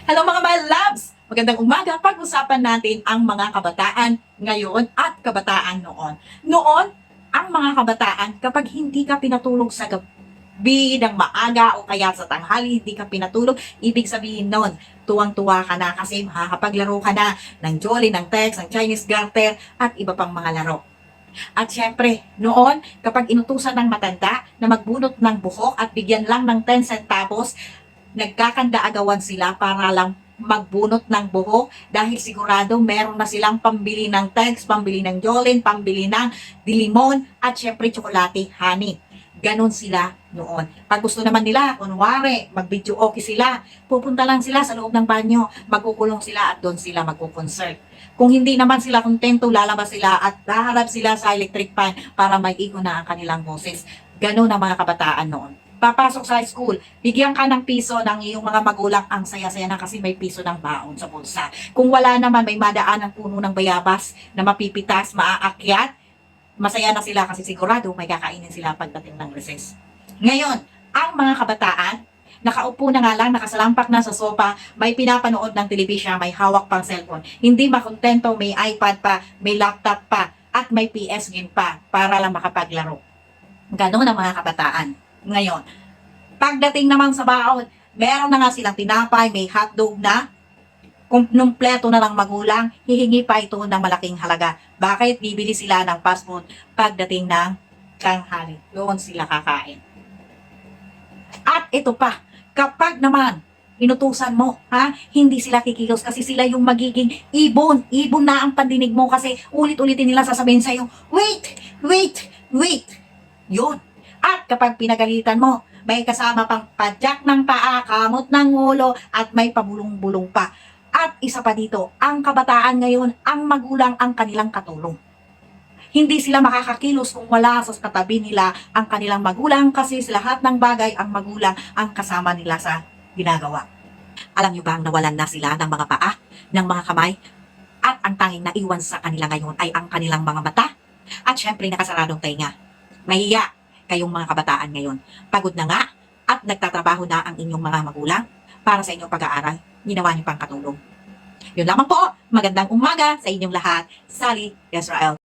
Hello mga my loves! Magandang umaga. Pag-usapan natin ang mga kabataan ngayon at kabataan noon. Noon, ang mga kabataan, kapag hindi ka pinatulog sa gabi ng maaga o kaya sa tanghali, hindi ka pinatulog, ibig sabihin noon, tuwang-tuwa ka na kasi makakapaglaro ka na ng Jolly, ng Tex, ng Chinese Garter at iba pang mga laro. At syempre, noon, kapag inutusan ng matanda na magbunot ng buhok at bigyan lang ng 10 centavos, nagkakanda-agawan sila para lang magbunot ng buhok dahil sigurado meron na silang pambili ng Tex, pambili ng Jolin, pambili ng Dilimon at syempre tsokolate, honey. Ganon sila noon. Pag gusto naman nila, kunwari, mag-video okay sila, pupunta lang sila sa loob ng banyo, magkukulong sila at doon sila magkukonsert. Kung hindi naman sila kontento, lalabas sila at haharap sila sa electric fan para mag-iko na ang kanilang boses. Ganon ang mga kabataan noon. Papasok sa school, bigyan ka ng piso ng iyong mga magulang, ang saya-saya na kasi may piso ng baon sa bulsa. Kung wala naman, may madaan ng puno ng bayabas na mapipitas, maaakyat, masaya na sila kasi sigurado may kakainin sila pagdating ng recess. Ngayon, ang mga kabataan, nakaupo na nga lang, nakasalampak na sa sofa, may pinapanood ng telebisyon, may hawak pang cellphone. Hindi makontento, may iPad pa, may laptop pa, at may PS game pa para lang makapaglaro. Ganon ang mga kabataan. Ngayon, pagdating naman sa baon, meron na nga silang tinapay, may hotdog na, kung numpleto na ng magulang, hihingi pa ito ng malaking halaga. Bakit? Bibili sila ng fast food pagdating ng tanghali. Doon sila kakain. At ito pa, kapag naman inutusan mo, hindi sila kikilos kasi sila yung magiging ibon. Ibon na ang pandinig mo kasi ulit-ulitin nila sasabihin sa'yo, wait, wait, wait. Yun. At kapag pinagalitan mo, may kasama pang padyak ng paa, kamot ng ulo, at may pabulong-bulong pa. At isa pa dito, ang kabataan ngayon, ang magulang ang kanilang katulong. Hindi sila makakakilos kung wala sa katabi nila ang kanilang magulang kasi sa lahat ng bagay ang magulang ang kasama nila sa ginagawa. Alam niyo ba ang nawalan na sila ng mga paa, ng mga kamay, at ang tanging naiwan sa kanila ngayon ay ang kanilang mga mata at syempre nakasaradong tenga. Mahiya kayong mga kabataan ngayon. Pagod na nga at nagtatrabaho na ang inyong mga magulang para sa inyong pag-aaral. Ginawa niyo pang katulong. Yun lamang po. Magandang umaga sa inyong lahat. Sally Israel.